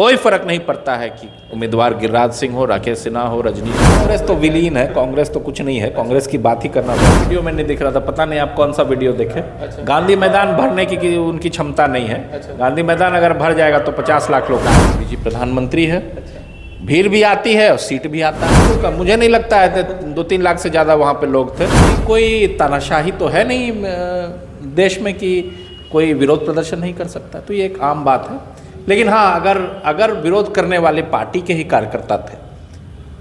कोई फर्क नहीं पड़ता है कि उम्मीदवार गिरिराज सिंह हो, राकेश सिन्हा हो, रजनी। कांग्रेस तो विलीन है, कांग्रेस तो कुछ नहीं है, कांग्रेस की बात ही करना था। वीडियो में नहीं दिख रहा था, पता नहीं आप कौन सा वीडियो देखे। गांधी मैदान भरने की उनकी क्षमता नहीं है। गांधी मैदान अगर भर जाएगा तो 50 लाख लोग। जी प्रधानमंत्री है, भीड़ भी आती है और सीट भी आता है। मुझे नहीं लगता है 2-3 लाख से ज़्यादा वहाँ पे लोग थे। कोई तानाशाही तो है नहीं देश में कि कोई विरोध प्रदर्शन नहीं कर सकता, तो ये एक आम बात है। लेकिन हाँ, अगर विरोध करने वाले पार्टी के ही कार्यकर्ता थे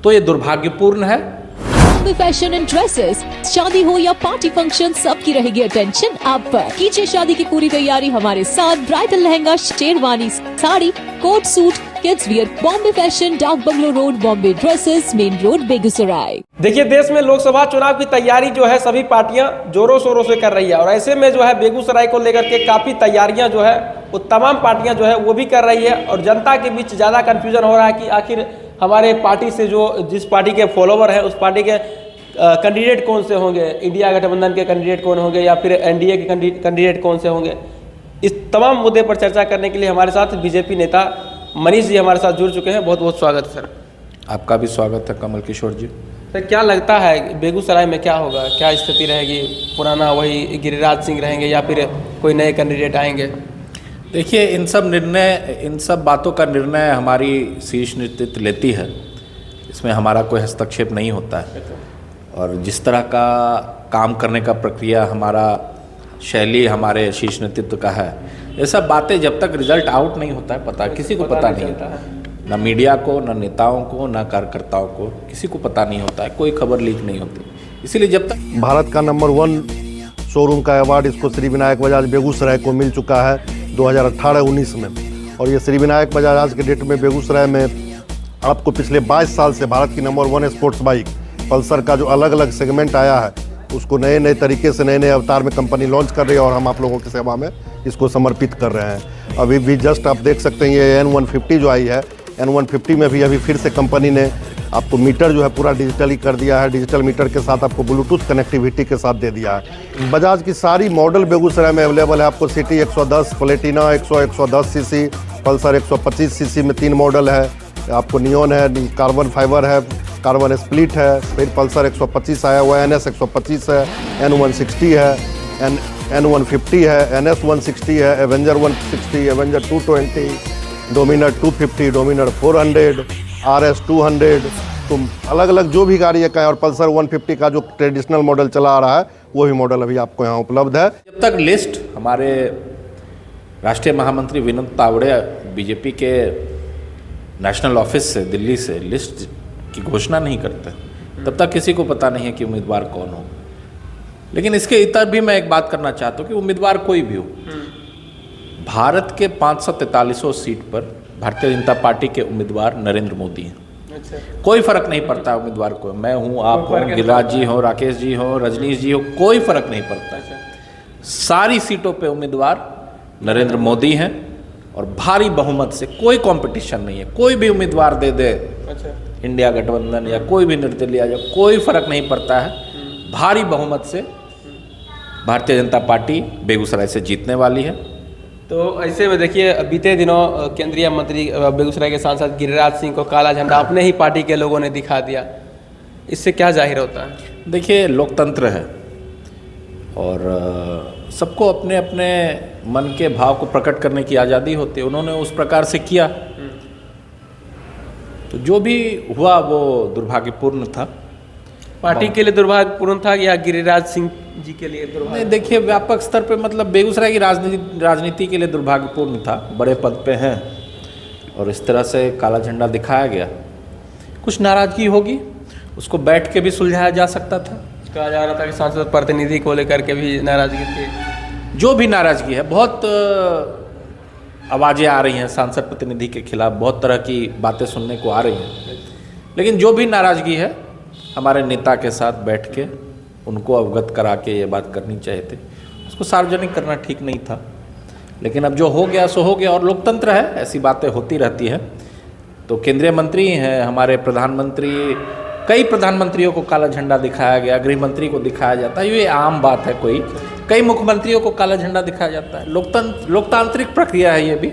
तो ये दुर्भाग्यपूर्ण है। बॉम्बे फैशन एंड ड्रेसेस, शादी हो या पार्टी फंक्शन, सबकी रहेगी अटेंशन आप पर। कीजिए शादी की पूरी तैयारी हमारे साथ। Bridal lehenga, sherwani, sari, coat suit, kids wear. Bombay fashion, Dak bungalow road, Bombay dresses, main road, Begusarai. देखिए, देश में लोकसभा चुनाव की तैयारी जो है सभी पार्टियां जोरों शोरों से कर रही है, और ऐसे में जो है बेगूसराय को लेकर के काफी तैयारियां जो है वो तमाम पार्टियां जो है वो भी कर रही है। और जनता के बीच ज़्यादा कन्फ्यूजन हो रहा है कि आखिर हमारे पार्टी से जिस पार्टी के फॉलोवर हैं उस पार्टी के कैंडिडेट कौन से होंगे, इंडिया गठबंधन के कैंडिडेट कौन होंगे या फिर एनडीए के कैंडिडेट कौन से होंगे। इस तमाम मुद्दे पर चर्चा करने के लिए हमारे साथ बीजेपी नेता मनीष जी हमारे साथ जुड़ चुके हैं। बहुत बहुत स्वागत है सर। आपका भी स्वागत है कमल किशोर जी। सर, क्या लगता है बेगूसराय में क्या होगा, क्या स्थिति रहेगी? पुराना वही गिरिराज सिंह रहेंगे या फिर कोई नए कैंडिडेट आएंगे? देखिए, इन सब बातों का निर्णय हमारी शीर्ष नेतृत्व लेती है। इसमें हमारा कोई हस्तक्षेप नहीं होता है। और जिस तरह का काम करने का प्रक्रिया हमारा शैली हमारे शीर्ष नेतृत्व का है, ये सब बातें जब तक रिजल्ट आउट नहीं होता है पता किसी को पता नहीं होता है। ना मीडिया को, ना नेताओं को, ना कार्यकर्ताओं को, किसी को पता नहीं होता है। कोई खबर लीक नहीं होती। इसीलिए जब तक भारत का नंबर 1 शोरूम का अवार्ड इसको श्री विनायक बजाज बेगूसराय को मिल चुका है 2018-19 में। और ये श्री विनायक बजाज आज के डेट में बेगूसराय में आपको पिछले 22 साल से भारत की नंबर 1 स्पोर्ट्स बाइक पल्सर का जो अलग अलग सेगमेंट आया है उसको नए नए तरीके से, नए नए अवतार में कंपनी लॉन्च कर रही है और हम आप लोगों की सेवा में इसको समर्पित कर रहे हैं। अभी भी जस्ट आप देख सकते हैं ये N150 जो आई है, N150 में भी अभी फिर से कंपनी ने आपको मीटर जो है पूरा डिजिटली कर दिया है। डिजिटल मीटर के साथ आपको ब्लूटूथ कनेक्टिविटी के साथ दे दिया है। बजाज की सारी मॉडल बेगूसराय में अवेलेबल है। आपको city 110, Platina 100-110 CC, Pulsar 125 CC में 3 मॉडल है। आपको नियॉन है, कार्बन फाइबर है, कार्बन स्प्लिट है, फिर पल्सर 125 आया हुआ है, NS 125 है, N160 है, N150 है, NS 160 है, Avenger 160, Avenger 220, Dominar 250, Dominar 400, RS 200। तो अलग अलग जो भी गाड़ी है और पल्सर 150 का जो ट्रेडिशनल मॉडल चला आ रहा है वही मॉडल अभी आपको यहाँ उपलब्ध है। जब तक लिस्ट हमारे राष्ट्रीय महामंत्री विनोद तावड़े बीजेपी के नेशनल ऑफिस से, दिल्ली से लिस्ट की घोषणा नहीं करते तब तक किसी को पता नहीं है कि उम्मीदवार कौन हो। लेकिन इसके इतर भी मैं एक बात करना चाहता हूँ कि उम्मीदवार कोई भी हो, भारत के 543 सीट पर भारतीय जनता पार्टी के उम्मीदवार नरेंद्र मोदी हैं। कोई फर्क नहीं पड़ता उम्मीदवार को, मैं हूँ, आप हो, गिरिराज जी हो, राकेश जी हो, रजनीश जी हो, कोई फर्क नहीं पड़ता। सारी सीटों पे उम्मीदवार नरेंद्र मोदी हैं और भारी बहुमत से, कोई कंपटीशन नहीं है। कोई भी उम्मीदवार दे दे, इंडिया गठबंधन या कोई भी निर्दलीय आ जाए, कोई फर्क नहीं पड़ता है। भारी बहुमत से भारतीय जनता पार्टी बेगूसराय से जीतने वाली है। तो ऐसे में देखिए, बीते दिनों केंद्रीय मंत्री बेगूसराय के सांसद गिरिराज सिंह को काला झंडा अपने ही पार्टी के लोगों ने दिखा दिया। इससे क्या जाहिर होता है? देखिए, लोकतंत्र है और सबको अपने अपने मन के भाव को प्रकट करने की आज़ादी होती है। उन्होंने उस प्रकार से किया, तो जो भी हुआ वो दुर्भाग्यपूर्ण था। पार्टी के लिए दुर्भाग्यपूर्ण था या गिरिराज सिंह जी के लिए दुर्भाग्य? नहीं, देखिए, व्यापक स्तर पे मतलब बेगूसराय की राजनीति के लिए दुर्भाग्यपूर्ण था। बड़े पद पे हैं और इस तरह से काला झंडा दिखाया गया। कुछ नाराजगी होगी, उसको बैठ के भी सुलझाया जा सकता था। कहा जा रहा था कि सांसद प्रतिनिधि को लेकर के भी नाराजगी थी। जो भी नाराजगी है, बहुत आवाज़ें आ रही हैं सांसद प्रतिनिधि के खिलाफ, बहुत तरह की बातें सुनने को आ रही हैं। लेकिन जो भी नाराजगी है, हमारे नेता के साथ बैठ के उनको अवगत करा के ये बात करनी चाहिए थी। उसको सार्वजनिक करना ठीक नहीं था। लेकिन अब जो हो गया सो हो गया, और लोकतंत्र है, ऐसी बातें होती रहती हैं। तो केंद्रीय मंत्री हैं, हमारे प्रधानमंत्री, कई प्रधानमंत्रियों को काला झंडा दिखाया गया, गृह मंत्री को दिखाया जाता है, ये आम बात है। कई मुख्यमंत्रियों को काला झंडा दिखाया जाता है। लोकतांत्रिक प्रक्रिया है ये भी।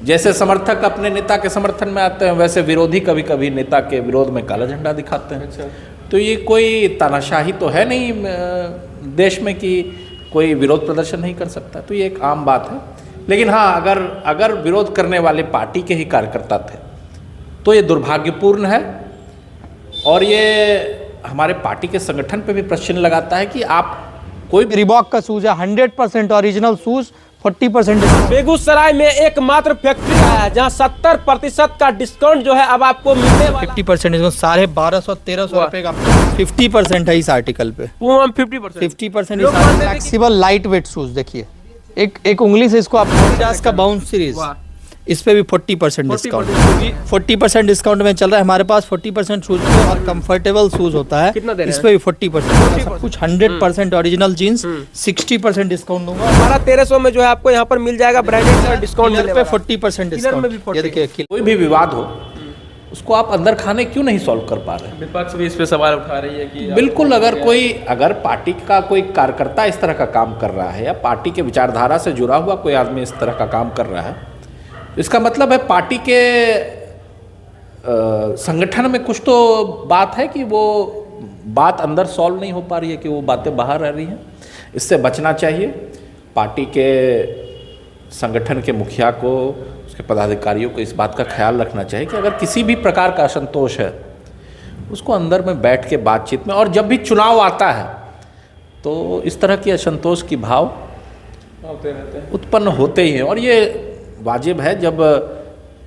जैसे समर्थक अपने नेता के समर्थन में आते हैं, वैसे विरोधी कभी कभी नेता के विरोध में काला झंडा दिखाते हैं। अच्छा। तो ये कोई तानाशाही तो है नहीं देश में कि कोई विरोध प्रदर्शन नहीं कर सकता, तो ये एक आम बात है। लेकिन हाँ, अगर विरोध करने वाले पार्टी के ही कार्यकर्ता थे तो ये दुर्भाग्यपूर्ण है, और ये हमारे पार्टी के संगठन पे भी प्रश्न लगाता है कि आप कोई रिबॉक का शूज है 100% ओरिजिनल शूज 40% बेगूसराय में एकमात्र फैक्ट्री है जहां 70% का डिस्काउंट जो है अब आपको मिलने वाला 50% डिस्काउंट 1250-1300 रुपए का 50% है इस आर्टिकल पे। 50% फ्लेक्सिबल लाइट वेट शूज। देखिए एक उंगली से इसको आप 50 का बाउंस सीरीज, इस पे भी 40% डिस्काउंट, 40% डिस्काउंट में चल रहा है हमारे पास। 40% शूज और कंफर्टेबल शूज होता है, कितना दे रहे इस पे भी 40% कुछ 100% ओरिजिनल जीन्स 60% डिस्काउंट दूंगा। 1300 में जो है आपको यहाँ पर मिल जाएगा ब्रांडेड डिस्काउंट पे 40% डिस्काउंट। ये देखिए कोई भी विवाद हो उसको आप अंदर खाने क्यों नहीं सॉल्व कर पा रहे हैं? विपक्ष भी इस पे सवाल उठा रही है कि बिल्कुल, अगर पार्टी का कोई कार्यकर्ता इस तरह का काम कर रहा है या पार्टी के विचारधारा से जुड़ा हुआ कोई आदमी इस तरह का काम कर रहा है, इसका मतलब है पार्टी के संगठन में कुछ तो बात है कि वो बात अंदर सॉल्व नहीं हो पा रही है, कि वो बातें बाहर रह रही हैं। इससे बचना चाहिए। पार्टी के संगठन के मुखिया को, उसके पदाधिकारियों को इस बात का ख्याल रखना चाहिए कि अगर किसी भी प्रकार का असंतोष है उसको अंदर में बैठ के बातचीत में, और जब भी चुनाव आता है तो इस तरह की असंतोष की भाव उत्पन्न होते ही हैं, और ये वाजिब है। जब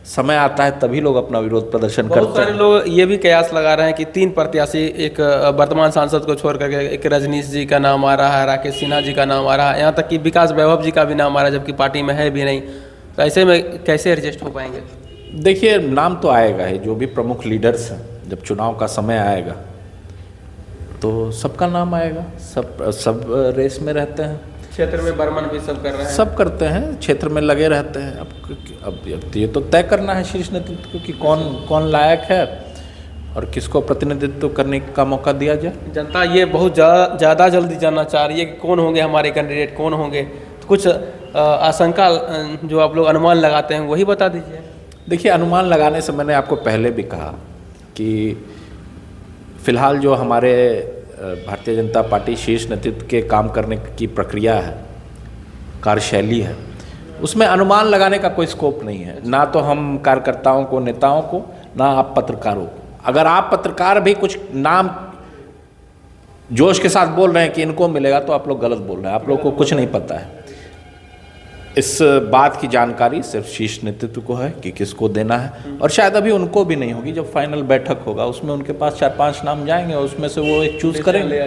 समय आता है तभी लोग अपना विरोध प्रदर्शन करते हैं। बहुत सारे लोग ये भी कयास लगा रहे हैं कि 3 प्रत्याशी, एक वर्तमान सांसद को छोड़ करके एक रजनीश जी का नाम आ रहा है, राकेश सिन्हा जी का नाम आ रहा है, यहाँ तक कि विकास वैभव जी का भी नाम आ रहा है, जबकि पार्टी में है भी नहीं। तो ऐसे में कैसे एडजस्ट हो पाएंगे? देखिए, नाम तो आएगा ही, जो भी प्रमुख लीडर्स हैं, जब चुनाव का समय आएगा तो सबका नाम आएगा। सब रेस में रहते हैं। क्षेत्र में बर्मन भी सब कर रहे हैं, सब करते हैं, क्षेत्र में लगे रहते हैं। अब ये तो तय करना है शीर्ष नेतृत्व कि कौन लायक है और किसको प्रतिनिधित्व करने का मौका दिया जाए। जनता ये बहुत ज़्यादा जल्दी जानना चाह रही है कि कौन होंगे हमारे कैंडिडेट, कौन होंगे। तो कुछ आशंका जो आप लोग अनुमान लगाते हैं वही बता दीजिए। देखिए, अनुमान लगाने से मैंने आपको पहले भी कहा कि फिलहाल जो हमारे भारतीय जनता पार्टी शीर्ष नेतृत्व के काम करने की प्रक्रिया है, कार्यशैली है, उसमें अनुमान लगाने का कोई स्कोप नहीं है। ना तो हम कार्यकर्ताओं को, नेताओं को, ना आप पत्रकारों को। अगर आप पत्रकार भी कुछ नाम जोश के साथ बोल रहे हैं कि इनको मिलेगा, तो आप लोग गलत बोल रहे हैं। आप लोग को कुछ नहीं पता है। इस बात की जानकारी सिर्फ शीर्ष नेतृत्व को है कि किसको देना है, और शायद अभी उनको भी नहीं होगी। जब फाइनल बैठक होगा उसमें उनके पास 4-5 नाम जाएंगे और उसमें से वो एक चूज करेंगे।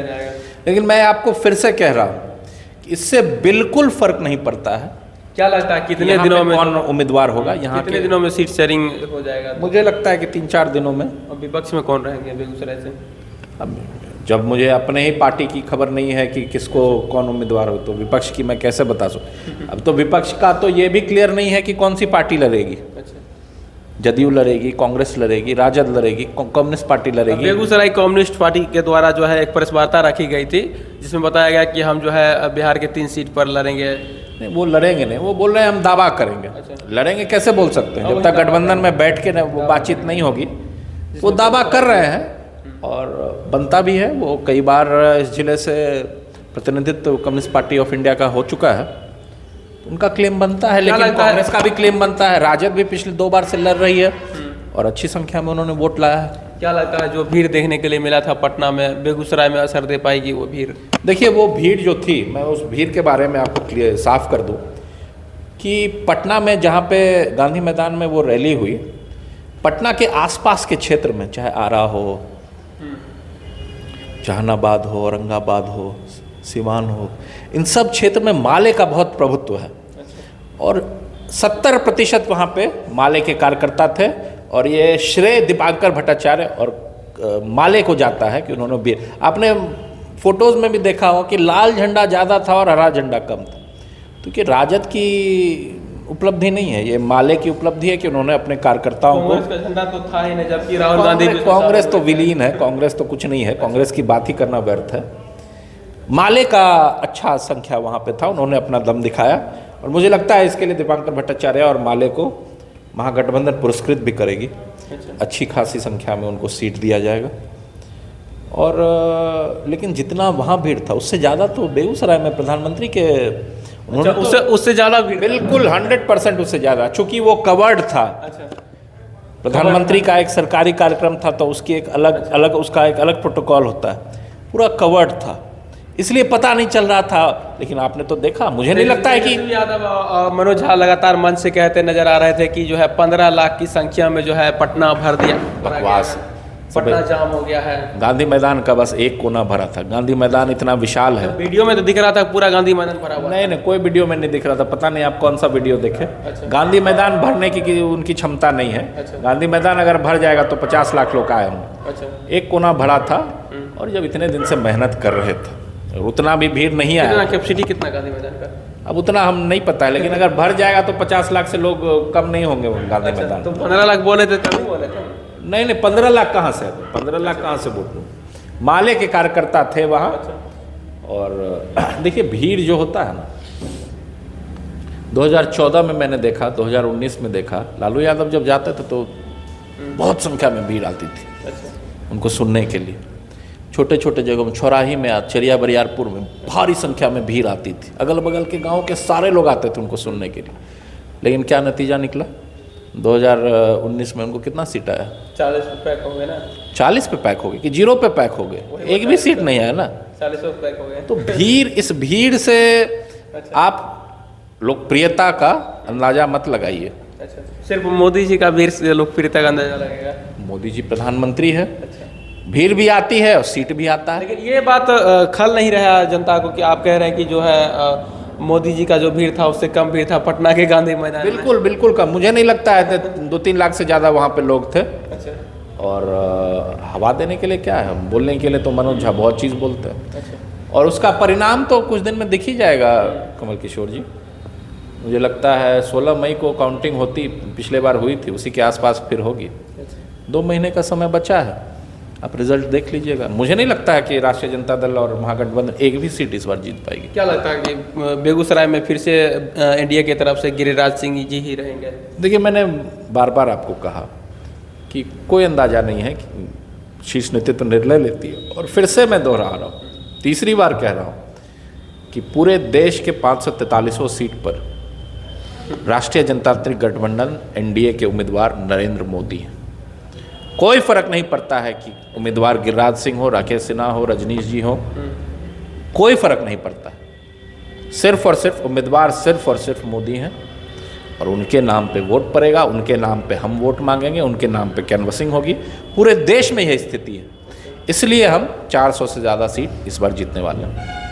लेकिन मैं आपको फिर से कह रहा हूँ कि इससे बिल्कुल फर्क नहीं पड़ता है। क्या लगता है कितने दिनों में कौन उम्मीदवार होगा? यहाँ कितने दिनों में सीट शेयरिंग हो जाएगा? मुझे लगता है कि 3-4 दिनों में। और विपक्ष में कौन रहेंगे बेगूसराय से? अब जब मुझे अपने ही पार्टी की खबर नहीं है कि किसको कौन उम्मीदवार हो, तो विपक्ष की मैं कैसे बता सकूं? अब तो विपक्ष का तो ये भी क्लियर नहीं है कि कौन सी पार्टी लड़ेगी। जदयू लड़ेगी, कांग्रेस लड़ेगी, राजद लड़ेगी, कम्युनिस्ट पार्टी लड़ेगी। बेगूसराय कम्युनिस्ट पार्टी के द्वारा जो है एक प्रेस वार्ता रखी गई थी जिसमें बताया गया कि हम जो है बिहार के 3 सीट पर लड़ेंगे। नहीं, वो लड़ेंगे नहीं, वो बोल रहे हैं हम दावा करेंगे। लड़ेंगे कैसे बोल सकते हैं? जब तक गठबंधन में बैठ के वो बातचीत नहीं होगी। वो दावा कर रहे हैं और बनता भी है। वो कई बार इस जिले से प्रतिनिधित्व कम्युनिस्ट पार्टी ऑफ इंडिया का हो चुका है, उनका क्लेम बनता है। लेकिन कांग्रेस का भी क्लेम बनता है। राजद भी पिछले 2 बार से लड़ रही है और अच्छी संख्या में उन्होंने वोट लाया है। क्या लगता है जो भीड़ देखने के लिए मिला था पटना में, बेगूसराय में असर दे पाएगी वो भीड़? देखिए, वो भीड़ जो थी, मैं उस भीड़ के बारे में आपको क्लियर साफ कर दूं कि पटना में जहाँ पे गांधी मैदान में वो रैली हुई, पटना के आसपास के क्षेत्र में, चाहे आरा हो, जहानाबाद हो, औरंगाबाद हो, सिवान हो, इन सब क्षेत्र में माले का बहुत प्रभुत्व है। और 70% वहाँ पे माले के कार्यकर्ता थे, और ये श्रेय दीपांकर भट्टाचार्य और माले को जाता है कि उन्होंने आपने फोटोज़ में भी देखा हो कि लाल झंडा ज़्यादा था और हरा झंडा कम था। तो कि राजद की उपलब्धि नहीं है, ये माले की उपलब्धि है कि उन्होंने अपने कार्यकर्ताओं को। कांग्रेस का झंडा तो था ही नहीं, जबकि राहुल गांधी भी कांग्रेस तो विलीन है, कांग्रेस तो कुछ नहीं है, कांग्रेस की बात ही करना व्यर्थ है। माले का अच्छा संख्या वहाँ पे था, उन्होंने अपना दम दिखाया, और मुझे लगता है इसके लिए दीपांकर भट्टाचार्य और माले को महागठबंधन पुरस्कृत भी करेगी। अच्छी खासी संख्या में उनको सीट दिया जाएगा। और लेकिन जितना वहाँ भीड़ था उससे ज़्यादा तो बेगूसराय में प्रधानमंत्री के उससे ज़्यादा भीड़, बिल्कुल 100% उससे ज़्यादा, चूँकि वो कवर्ड था। प्रधानमंत्री का एक सरकारी कार्यक्रम था तो उसकी एक अलग उसका एक अलग प्रोटोकॉल होता है, पूरा कवर्ड था, इसलिए पता नहीं चल रहा था। लेकिन आपने तो देखा, मुझे नहीं लगता है कि यादव और मनोज झा लगातार मंच से कहते नजर आ रहे थे कि जो है 15 लाख की संख्या में जो है पटना भर दिया, बकवास, पटना जाम हो गया है। गांधी मैदान का बस एक कोना भरा था। गांधी मैदान इतना विशाल है, वीडियो में तो दिख रहा था पूरा गांधी मैदान भरा हुआ। नहीं, कोई वीडियो में नहीं दिख रहा था। पता नहीं आप कौन सा वीडियो देखे। गांधी मैदान भरने की उनकी क्षमता नहीं है। गांधी मैदान अगर भर जाएगा तो 50 लाख लोग आए होंगे। एक कोना भरा था। और जब इतने दिन से मेहनत कर रहे थे, उतना भी भीड़ नहीं आया। कैपेसिटी कितना गांधी मैदान का अब उतना हम नहीं पता है, लेकिन अगर भर जाएगा तो 50 लाख से लोग कम नहीं होंगे गांधी मैदान। तो 15 लाख बोले थे तभी बोले थे। नहीं, 15 लाख कहाँ से? 15 लाख कहाँ से बोल दूँ? माले के कार्यकर्ता थे वहाँ। और देखिए, भीड़ जो होता है ना, 2014 में मैंने देखा, 2019 में देखा, लालू यादव जब जाते थे तो बहुत संख्या में भीड़ आती थी उनको सुनने के लिए। छोटे छोटे जगहों में, चौराही में, चरिया बरियारपुर में भारी संख्या में भीड़ आती थी। अगल बगल के गाँव के सारे लोग आते थे उनको सुनने के लिए। लेकिन क्या नतीजा निकला? 2019 में उनको कितना सीट आया? 40 पे पैक हो गए ना। 40 पे पैक हो गए कि 0 पे पैक हो गए? एक भी सीट नहीं आया ना। 40 पे पैक हो गए। तो भीड़, इस भीड़ से आप लोकप्रियता का अंदाजा मत लगाइए। सिर्फ मोदी जी का भीड़ से लोकप्रियता का अंदाजा लगेगा। मोदी जी प्रधानमंत्री है, भीड़ भी आती है और सीट भी आता है। लेकिन ये बात खल नहीं रहा जनता को कि आप कह रहे हैं कि जो है मोदी जी का जो भीड़ था उससे कम भीड़ था पटना के गांधी मैदान। बिल्कुल कम। मुझे नहीं लगता है 2-3 लाख से ज़्यादा वहाँ पे लोग थे। और हवा देने के लिए क्या है, बोलने के लिए तो मनोज झा बहुत चीज़ बोलते हैं। और उसका परिणाम तो कुछ दिन में दिख ही जाएगा कमल किशोर जी। मुझे लगता है 16 मई को काउंटिंग होती, पिछले बार हुई थी, उसी के आसपास फिर होगी। 2 महीने का समय बचा है, आप रिजल्ट देख लीजिएगा। मुझे नहीं लगता है कि राष्ट्रीय जनता दल और महागठबंधन एक भी सीट इस बार जीत पाएगी। क्या लगता है कि बेगूसराय में फिर से एनडीए की तरफ से गिरिराज सिंह जी ही रहेंगे? देखिए, मैंने बार बार आपको कहा कि कोई अंदाज़ा नहीं है कि शीर्ष नेतृत्व निर्णय लेती है। और फिर से मैं दोहरा रहा हूँ, तीसरी बार कह रहा हूँ कि पूरे देश के 543 सीट पर राष्ट्रीय जनतांत्रिक गठबंधन एनडीए के उम्मीदवार नरेंद्र मोदी हैं। कोई फर्क नहीं पड़ता है कि उम्मीदवार गिरिराज सिंह हो, राकेश सिन्हा हो, रजनीश जी हो, कोई फर्क नहीं पड़ता। सिर्फ और सिर्फ उम्मीदवार सिर्फ और सिर्फ मोदी हैं। और उनके नाम पे वोट पड़ेगा, उनके नाम पे हम वोट मांगेंगे, उनके नाम पे कैनवसिंग होगी। पूरे देश में यह स्थिति है, इसलिए हम 400 से ज़्यादा सीट इस बार जीतने वाले हैं।